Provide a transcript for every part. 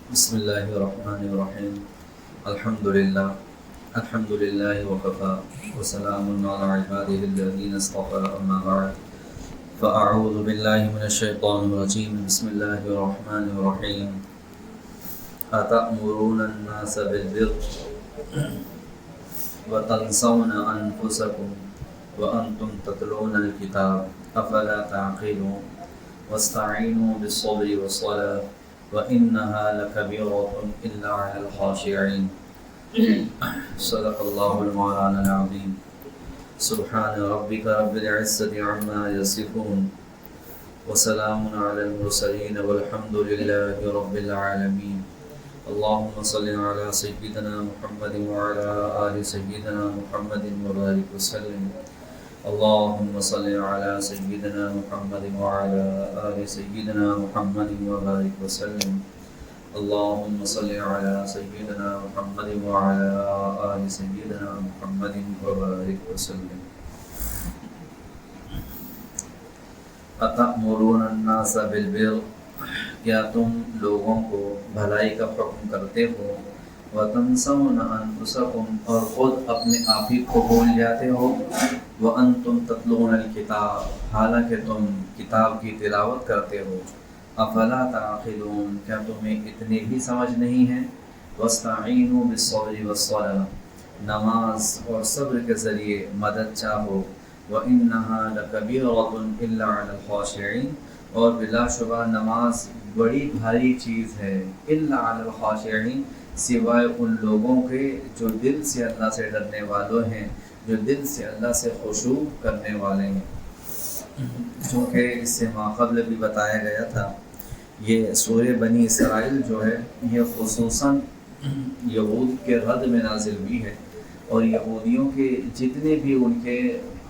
بسم الله الرحمن الرحيم. الحمد لله وكفى وسلام على عباده الذين اصطفى أما بعد فأعوذ بالله من الشيطان الرجيم. بسم الله الرحمن الرحيم. أتأمرون الناس بالبر وتنسون أنفسكم وأنتم تتلون الكتاب أفلا تعقلون واستعينوا بالصبر والصلاة وإنها لكبيرة إلا على الخاشعين. صدق الله المولانا العظيم. سبحان ربك رب العزة عما يصفون وسلام على المرسلين والحمد لله رب العالمين. اللهم صل على سيدنا محمد وعلى آل سيدنا محمد وبارك وسلم. اللهم صل على سيدنا محمد وعلى آل سيدنا محمد وبارك وسلم. اللهم صل على سيدنا محمد وعلى آل سيدنا محمد وبارك وسلم. أتأمرون الناس بالبر، کیا تم لوگوں کو بھلائی کا حکم کرتے ہو، وتنسون انفسکم، اور خود اپنے آپ ہی کو بھول جاتے ہو، وانتم تتلون الکتاب، حالانکہ تم کتاب کی تلاوت کرتے ہو، افلا تعقلون، کیا تمہیں اتنی بھی سمجھ نہیں ہے، واستعینوا بالصبر والصلاۃ، نماز اور صبر کے ذریعے مدد چاہو، وانہا لکبیرۃ الا علی الخاشعین، اور بلا شبہ نماز بڑی بھاری چیز ہے، الا علی الخاشعین، سوائے ان لوگوں کے جو دل سے اللہ سے ڈرنے والوں ہیں، جو دل سے اللہ سے خشوع کرنے والے ہیں. چونکہ اس سے ماقبل بھی بتایا گیا تھا، یہ سورہ بنی اسرائیل جو ہے یہ خصوصاً یہود کے رد میں نازل ہوئی ہے، اور یہودیوں کے جتنے بھی ان کے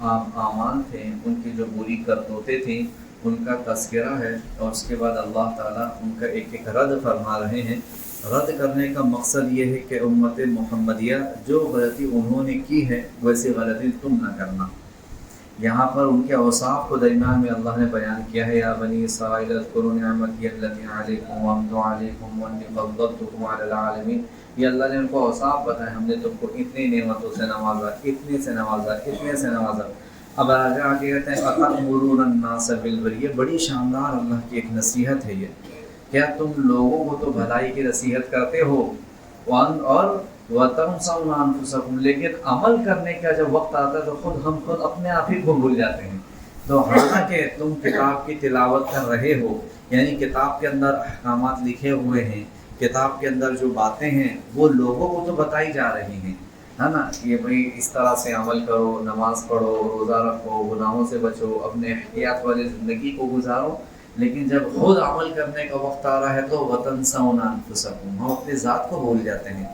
اعمال تھے، ان کی جو بری کرتوتیں تھیں، ان کا تذکرہ ہے، اور اس کے بعد اللہ تعالیٰ ان کا ایک ایک رد فرما رہے ہیں. رد کرنے کا مقصد یہ ہے کہ امت محمدیہ جو غلطی انہوں نے کی ہے ویسی غلطی تم نہ کرنا. یہاں پر ان کے اوصاف کو درمیان میں اللہ نے بیان کیا ہے، یا بنی اسرائیل اذکروا نعمتی التی علیکم وانعمت علیکم وانی فضلتکم علی العالمین. یہ اللہ نے ان کو اوصاف بتائے، ہم نے تم کو اتنی نعمتوں سے نوازا، اتنے سے نوازا، اتنے سے نوازا. اب آگے کہتے ہیں أَتَأْمُرُونَ النَّاسَ بِالْبِرِّ، یہ بڑی شاندار اللہ کی ایک نصیحت ہے. یہ کیا تم لوگوں کو تو بھلائی کی نصیحت کرتے ہو، اور وَتَنْسَوْنَ أَنفُسَكُمْ، لیکن عمل کرنے کا جب وقت آتا ہے تو ہم خود اپنے آپ ہی کو بھول جاتے ہیں. تو حالانکہ تم کتاب کی تلاوت کر رہے ہو، یعنی کتاب کے اندر احکامات لکھے ہوئے ہیں، کتاب کے اندر جو باتیں ہیں وہ لوگوں کو تو بتائی جا رہی ہیں، ہے نا، کہ بھئی اس طرح سے عمل کرو، نماز پڑھو، روزہ رکھو، گناہوں سے بچو، اپنے احتیاط والی زندگی کو گزارو. لیکن جب خود عمل کرنے کا وقت آ رہا ہے تو وَتَنْسَوْنَ أَنفُسَكُمْ، ہم اپنی ذات کو بھول جاتے ہیں.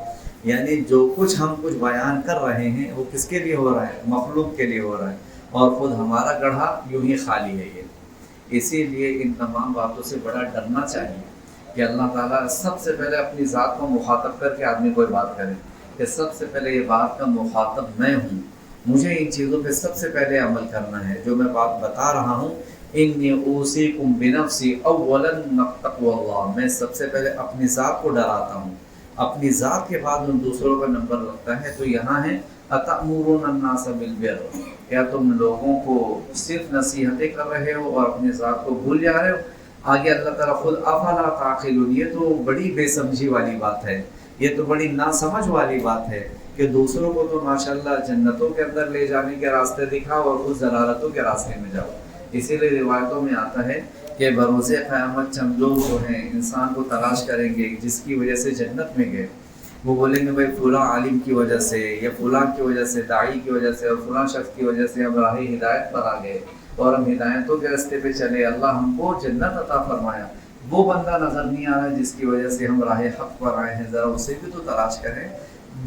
یعنی جو کچھ ہم بیان کر رہے ہیں وہ کس کے لیے ہو رہا ہے؟ مخلوق کے لیے ہو رہا ہے، اور خود ہمارا گڑھا یوں ہی خالی ہے. یہ اسی لیے ان تمام باتوں سے بڑا ڈرنا چاہیے کہ اللہ تعالیٰ سب سے پہلے اپنی ذات کو مخاطب کر کے آدمی کوئی بات کرے کہ سب سے پہلے یہ بات کا مخاطب میں ہوں، مجھے ان چیزوں پہ سب سے پہلے عمل کرنا ہے. جو میں بات بتا رہا ہوں، انی اوصیکم بنفسی اولا تقوی اللہ، میں سب سے پہلے اپنی ذات کو ڈراتا ہوں، اپنی ذات کے بعد ان دوسروں کا نمبر لگتا ہے. تو یہاں ہے أَتَأْمُرُونَ النَّاسَ بِالْبِرِّ، کیا تم لوگوں کو صرف نصیحتیں کر رہے ہو اور اپنی ذات کو بھول جا رہے ہو. آگے اللہ تعالیٰ خود افلا تعقلون، یہ تو بڑی بے سمجھی والی بات ہے، یہ تو بڑی ناسمجھ والی بات ہے کہ دوسروں کو تو ماشاءاللہ جنتوں کے اندر لے جانے کے راستے دکھاؤ اور خود ضلالتوں کے راستے میں جاؤ. اسی لیے روایتوں میں آتا ہے کہ بروز قیامت چند لوگ جو ہیں انسان کو تلاش کریں گے جس کی وجہ سے جنت میں گئے. وہ بولیں گے بھائی فلاں عالم کی وجہ سے، یا فلاں کی وجہ سے، داعی کی وجہ سے، اور فلاں شخص کی وجہ سے ہم راہ ہدایت پر آ گئے اور ہم ہدایتوں کے راستے پہ چلے، اللہ ہم کو جنت عطا فرمایا. وہ بندہ نظر نہیں آ رہا ہے جس کی وجہ سے ہم راہ حق پر آئے ہیں، ذرا اسے بھی تو تلاش کریں.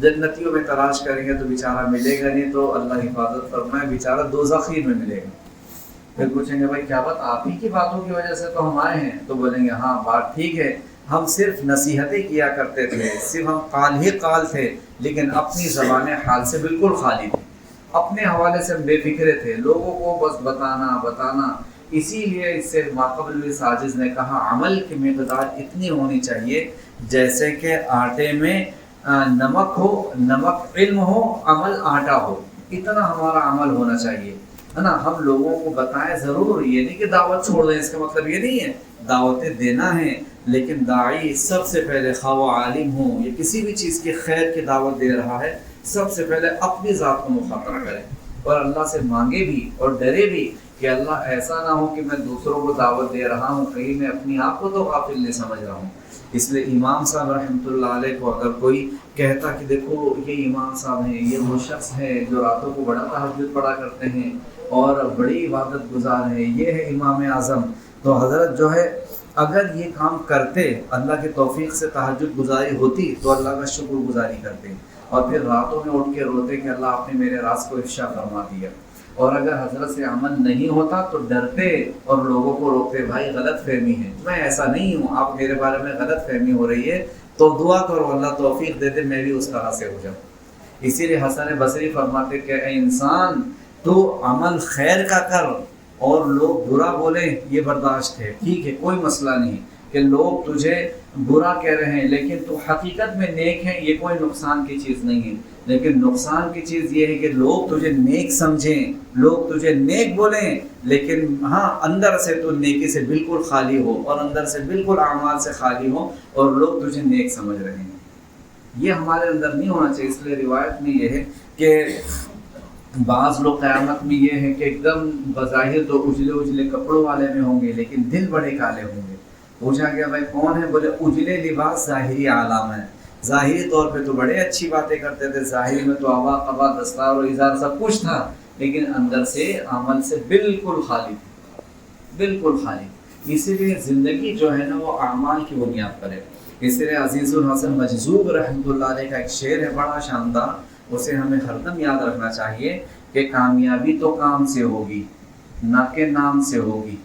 جنتیوں میں تلاش کریں گے تو بیچارہ ملے گا نہیں، تو اللہ حفاظت فرمائے، بیچارہ دوزخی میں ملے گا. پھر پوچھیں گے بھائی کیا بات آپ ہی کی باتوں کی وجہ سے تو ہم آئے ہیں؟ تو بولیں گے ہاں بات ٹھیک ہے، ہم صرف نصیحتیں کیا کرتے تھے، صرف ہم قال ہی قال تھے، لیکن اپنی زبان حال سے بالکل خالی تھے، اپنے حوالے سے ہم بے فکرے تھے، لوگوں کو بس بتانا. اسی لیے اس سے ماقبل بھی ساجز نے کہا عمل کی مقدار اتنی ہونی چاہیے جیسے کہ آٹے میں نمک ہو، نمک علم ہو، عمل آٹا ہو، اتنا ہمارا عمل ہونا چاہیے، ہے نا. ہم لوگوں کو بتائیں ضرور، یہ نہیں کہ دعوت چھوڑ دیں، اس کا مطلب یہ نہیں ہے. دعوتیں دینا ہے، لیکن داعی سب سے پہلے خواہ وہ عالم ہو یا کسی بھی چیز کی خیر کی دعوت دے رہا ہے، سب سے پہلے اپنی ذات کو مخاطب کرے اور اللہ سے مانگے بھی اور ڈرے بھی کہ اللہ ایسا نہ ہو کہ میں دوسروں کو دعوت دے رہا ہوں، کہیں میں اپنی آپ کو تو غافل نہیں سمجھ رہا ہوں. اس لیے امام صاحب رحمۃ اللہ علیہ کو اگر کوئی کہتا کہ دیکھو یہ امام صاحب ہیں، یہ وہ شخص ہے جو راتوں کو بڑا تہجد پڑھا کرتے ہیں اور بڑی عبادت گزار ہیں، یہ ہے امام اعظم، تو حضرت جو ہے اگر یہ کام کرتے، اللہ کی توفیق سے تہجد گزاری ہوتی تو اللہ کا شکر گزاری کرتے اور پھر راتوں میں اٹھ کے روتے کہ اللہ آپ نے میرے راز کو افشا فرما دیا. اور اگر حضرت سے عمل نہیں ہوتا تو ڈرتے اور لوگوں کو روکتے، بھائی غلط فہمی ہے، میں ایسا نہیں ہوں، آپ میرے بارے میں غلط فہمی ہو رہی ہے تو دعا کرو اللہ توفیق دے دے میں بھی اس طرح سے ہو جاؤں. اسی لیے حسن بصری فرماتے کہ اے انسان تو عمل خیر کا کر اور لوگ برا بولیں یہ برداشت ہے، ٹھیک ہے کوئی مسئلہ نہیں کہ لوگ تجھے برا کہہ رہے ہیں لیکن تو حقیقت میں نیک ہے، یہ کوئی نقصان کی چیز نہیں ہے. لیکن نقصان کی چیز یہ ہے کہ لوگ تجھے نیک سمجھیں، لوگ تجھے نیک بولیں، لیکن ہاں اندر سے تو نیکی سے بالکل خالی ہو اور اندر سے بالکل اعمال سے خالی ہو اور لوگ تجھے نیک سمجھ رہے ہیں. یہ ہمارے اندر نہیں ہونا چاہیے. اس لیے روایت میں یہ ہے کہ بعض لوگ قیامت میں یہ ہے کہ ایک دم بظاہر تو اجلے اجلے کپڑوں والے میں ہوں گے لیکن دل بڑے کالے ہوں گے. پوچھا گیا بھائی کون ہے؟ بولے اجلے لباس ظاہری عالم ہے، ظاہری طور پہ تو بڑے اچھی باتیں کرتے تھے، ظاہری میں تو آبا قبا دستار و ازار سب کچھ تھا، لیکن اندر سے عمل سے بالکل خالی تھی، بالکل خالی. اسی لیے زندگی جو ہے نا وہ اعمال کی بنیاد پر ہے. اس لیے عزیز الحسن مجذوب رحمۃ اللہ علیہ کا ایک شعر ہے بڑا شاندار، اسے ہمیں ہر دم یاد رکھنا چاہیے کہ کامیابی تو کام سے ہوگی نہ کہ نام سے ہوگی.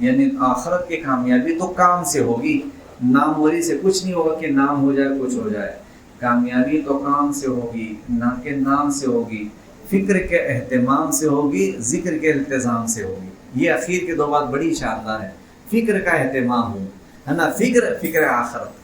یعنی آخرت کی کامیابی تو کام سے ہوگی، ناموری سے کچھ نہیں ہوگا کہ نام ہو جائے کچھ ہو جائے. کامیابی تو کام سے ہوگی نہ کہ نام سے ہوگی، فکر کے اہتمام سے ہوگی، ذکر کے التزام سے ہوگی. یہ اخیر کی دو بات بڑی شاندار ہے. فکر کا اہتمام ہو، ہے نا، فکر آخرت،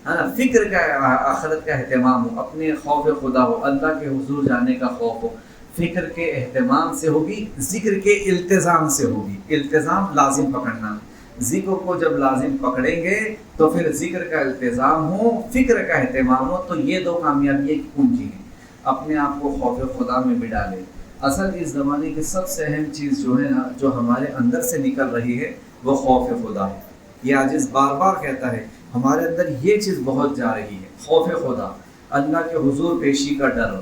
ہے نا، فکر کا آخرت کا اہتمام ہو، اپنے خوف خدا ہو، اللہ کے حضور جانے کا خوف ہو. فکر کے اہتمام سے ہوگی، ذکر کے التزام سے ہوگی. التزام لازم پکڑنا، ذکر کو جب لازم پکڑیں گے تو پھر ذکر کا التزام ہو، فکر کا اہتمام ہو، تو یہ دو کامیابی کی کنجی ہیں. اپنے آپ کو خوف خدا میں بھی ڈالے. اصل اس زمانے کی سب سے اہم چیز جو ہے نا، جو ہمارے اندر سے نکل رہی ہے وہ خوف خدا ہے. یہ عاجز بار بار کہتا ہے ہمارے اندر یہ چیز بہت جا رہی ہے، خوف خدا، اللہ کے حضور پیشی کا ڈر.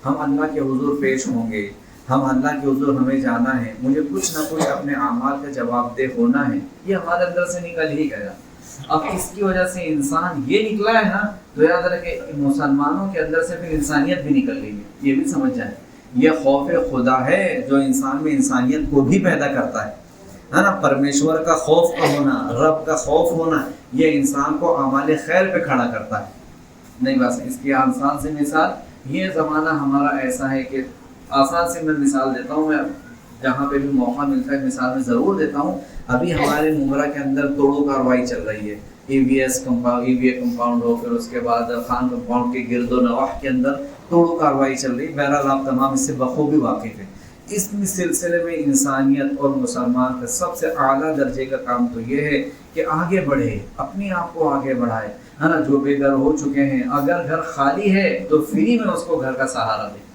ہم اللہ کے حضور پیش ہوں گے، ہم اللہ کے حضور ہمیں جانا ہے، مجھے کچھ نہ کچھ اپنے اعمال کا جواب دہ ہونا ہے. یہ ہمارے اندر سے نکل ہی گیا. اب اس کی وجہ سے انسان یہ نکلا ہے نا، تو یاد رکھے مسلمانوں کے اندر سے پھر انسانیت بھی نکل رہی ہے. یہ بھی سمجھ جائیں، یہ خوف خدا ہے جو انسان میں انسانیت کو بھی پیدا کرتا ہے نا. پرمیشور کا خوف کا ہونا، رب کا خوف ہونا، یہ انسان کو اعمال خیر پہ کھڑا کرتا ہے. نہیں بس اس کی آسان سے مثال، یہ زمانہ ہمارا ایسا ہے کہ آسان سے میں مثال دیتا ہوں، میں جہاں پہ بھی موقع ملتا ہے مثال میں ضرور دیتا ہوں. ابھی ہمارے ممبرا کے اندر توڑو کاروائی چل رہی ہے. ای وی اے کمپاؤنڈ ہو، پھر اس کے بعد خان کمپاؤنڈ کے گرد و نواح کے اندر توڑو کاروائی چل رہی ہے. بہرحال آپ تمام اس سے بخوبی واقف ہیں. اس سلسلے میں انسانیت اور مسلمان کا سب سے اعلیٰ درجے کا کام تو یہ ہے کہ آگے بڑھے، اپنے آپ کو آگے بڑھائے، ہے نا. جو بے گھر ہو چکے ہیں، اگر گھر خالی ہے تو فری میں اس کو گھر کا سہارا دے،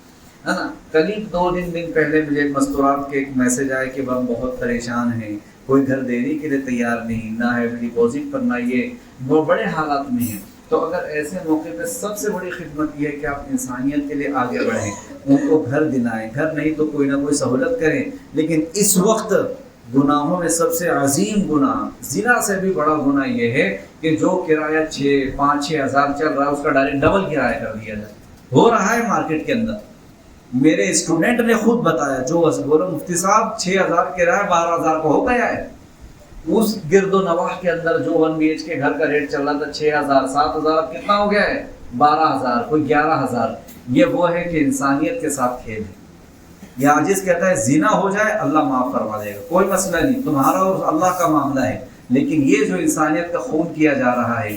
ہے نا. قریب 2 دن پہلے مجھے ایک مستورات کے ایک میسج آیا کہ ہم بہت پریشان ہیں، کوئی گھر دینے کے لیے تیار نہیں، نہ ہے ڈپازٹ پر، نہ یہ وہ بڑے حالات میں ہیں. تو اگر ایسے موقع پہ سب سے بڑی خدمت یہ ہے کہ آپ انسانیت کے لیے آگے بڑھیں، ان کو گھر دلائیں. گھر نہیں تو کوئی نہ کوئی سہولت کریں. لیکن اس وقت گناہوں میں سب سے عظیم گناہ، زنا سے بھی بڑا گناہ یہ ہے کہ جو کرایہ 5-6 ہزار چل رہا ہے اس کا ڈائریکٹ ڈبل کرایہ کر دیا جائے. ہو رہا ہے مارکیٹ کے اندر. میرے اسٹوڈنٹ نے خود بتایا، جو بولو مفتی صاحب 6,000 کرایہ 12,000 کو ہو گیا ہے. اس گرد و نواح کے اندر جو 1 BH کے گھر کا ریٹ چل رہا تھا 6,000 7,000، اب کتنا ہو گیا ہے؟ 12,000، کوئی 11,000. یہ وہ ہے کہ انسانیت کے ساتھ کھیل ہے. یہ عاجز کہتا ہے زنا ہو جائے اللہ معاف کروا دے گا، کوئی مسئلہ نہیں، تمہارا اور اللہ کا معاملہ ہے. لیکن یہ جو انسانیت کا خون کیا جا رہا ہے،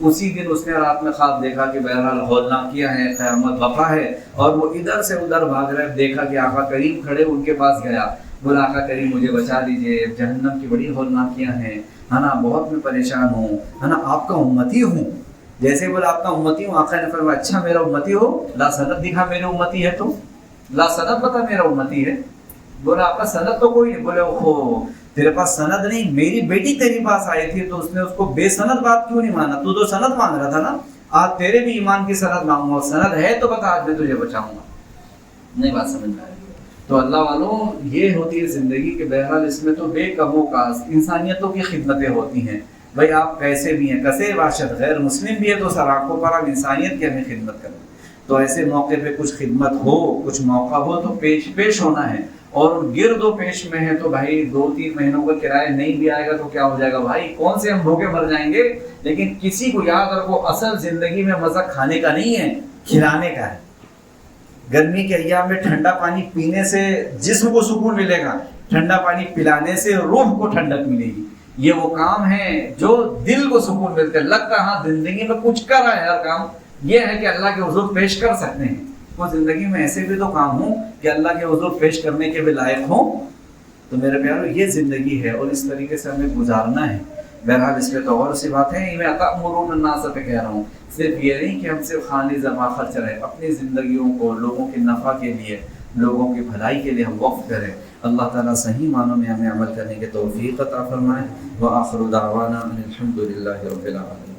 اسی دن اس نے رات میں خواب دیکھا کہ بہرحال ہولناکیہ ہے، قیامت وقع ہے، اور وہ ادھر سے ادھر بھاگ رہے، دیکھا کہ آقا کریم کھڑے، ان کے پاس گیا، بولا آقا کریم مجھے بچا لیجئے، جہنم کی بڑی ہولناکیاں ہیں، ہے نا، بہت میں پریشان ہوں، ہے نا، آپ کا امتی ہوں۔ جیسے بولا آپ کا امتی ہوں، آقا نے فرمایا اچھا میرا امتی ہو، لا سند دکھا میرے امتی ہے تو، لا سند بتا میرا امتی ہے۔ بولا آپ کا سند تو کوئی نہیں، بولے اوہو تیرے پاس سند نہیں، میری بیٹی تیری پاس آئی تھی تو اس نے اس کو بے سند بات کیوں نہیں مانا، تو سند مانگ رہا تھا نا، آج تیرے بھی ایمان کی سند مانگوں گا، سند ہے تو بتا، آج میں تجھے بچاؤں گا۔ نہیں بات سمجھ میں آئی؟ تو اللہ والوں یہ ہوتی ہے زندگی کہ بہرحال اس میں تو بے کم و کاس انسانیتوں کی خدمتیں ہوتی ہیں۔ بھائی آپ کیسے بھی ہیں، کسے باشد، غیر مسلم بھی ہے تو سر آنکھوں پر آپ انسانیت کی ہمیں خدمت کریں، تو ایسے موقع پہ کچھ خدمت ہو، کچھ موقع ہو تو پیش ہونا ہے، اور گرد و پیش میں ہے تو بھائی 2-3 مہینوں کا کرایہ نہیں بھی آئے گا تو کیا ہو جائے گا بھائی، کون سے ہم بھوکے مر جائیں گے، لیکن کسی کو یاد رکھو اصل زندگی میں مزہ کھانے کا نہیں ہے، کھلانے کا ہے۔ گرمی کے ایام میں ٹھنڈا پانی پینے سے جسم کو سکون ملے گا، ٹھنڈا پانی پلانے سے روح کو ٹھنڈک ملے گی۔ یہ وہ کام ہے جو دل کو سکون ملتا ہے، لگتا ہے ہاں زندگی میں کچھ کر رہا ہے، ہر کام یہ ہے کہ اللہ کے حضور پیش کر سکتے ہیں۔ وہ زندگی میں ایسے بھی تو کام ہوں کہ اللہ کے حضور پیش کرنے کے بھی لائق ہوں۔ تو میرے پیارو یہ زندگی ہے اور اس طریقے سے ہمیں گزارنا ہے۔ بہرحال اس پہ تو اور سی بات ہے، میں اتأمرون الناس پہ کہہ رہا ہوں، صرف یہ نہیں کہ ہم صرف خالی زما خرچ رہے، اپنی زندگیوں کو لوگوں کے نفع کے لیے، لوگوں کی بھلائی کے لیے ہم وقف کریں۔ اللہ تعالیٰ صحیح معنوں میں ہمیں عمل کرنے کے توفیق عطا فرمائے۔ وآخر دعوانا ان الحمد للہ رب العالمین۔